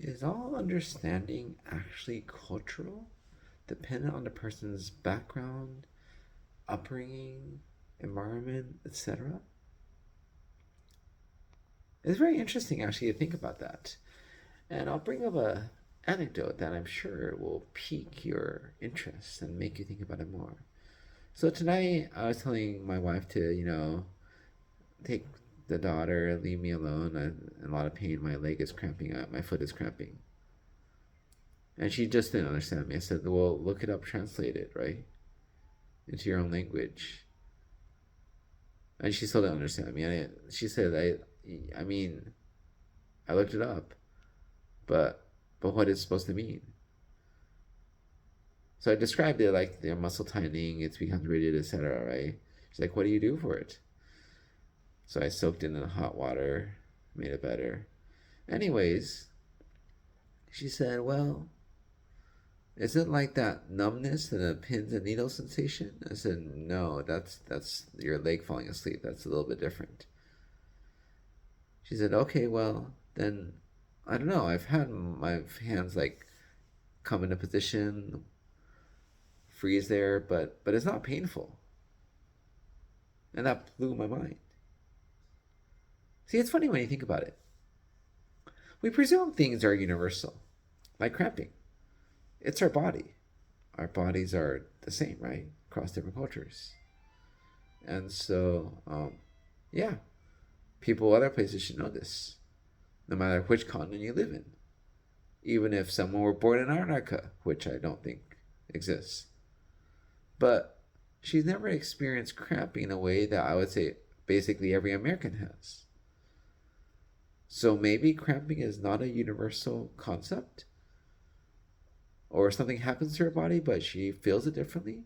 Is all understanding actually cultural, dependent on the person's background, upbringing, environment, etc.? It's very interesting actually to think about that. And I'll bring up a anecdote that I'm sure will pique your interest and make you think about it more. So tonight I was telling my wife to, take the daughter, leave me alone. I'm in a lot of pain. My leg is cramping up. My foot is cramping. And she just didn't understand me. I said, well, look it up, translate it, right? Into your own language. And she still didn't understand me. And she said, I mean, I looked it up, but what is it supposed to mean? So I described it like their muscle tightening, it's becomes rigid, etc. Right? She's like, what do you do for it? So I soaked it in hot water, made it better. Anyways, she said, well, is it like that numbness and a pins and needles sensation? I said, no, that's your leg falling asleep. That's a little bit different. She said, okay, well, then I don't know. I've had my hands like come into position, freeze there, but it's not painful. And that blew my mind. See, it's funny when you think about it. We presume things are universal, like cramping. It's our body. Our bodies are the same, right? Across different cultures. And so, yeah, people other places should know this, no matter which continent you live in. Even if someone were born in Antarctica, which I don't think exists. But she's never experienced cramping in a way that I would say basically every American has. So maybe cramping is not a universal concept, or something happens to her body, but she feels it differently,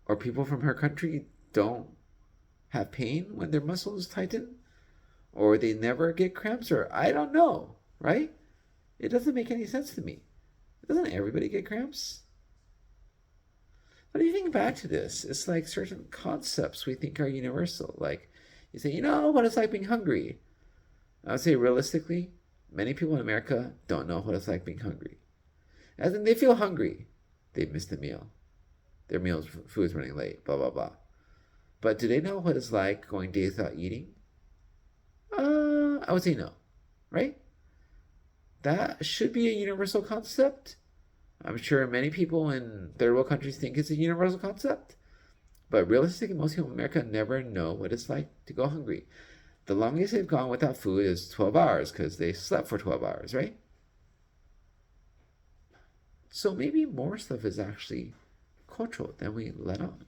or people from her country don't have pain when their muscles tighten, or they never get cramps, or I don't know, right? It doesn't make any sense to me. Doesn't everybody get cramps? But if you think back to this, it's like certain concepts we think are universal. Like you say, what it's like being hungry. I would say realistically, many people in America don't know what it's like being hungry. As in, they feel hungry, they've missed a meal. Their food's running late, blah, blah, blah. But do they know what it's like going days without eating? I would say no, right? That should be a universal concept. I'm sure many people in third world countries think it's a universal concept. But realistically, most people in America never know what it's like to go hungry. The longest they've gone without food is 12 hours because they slept for 12 hours, right? So maybe more stuff is actually cultural than we let on.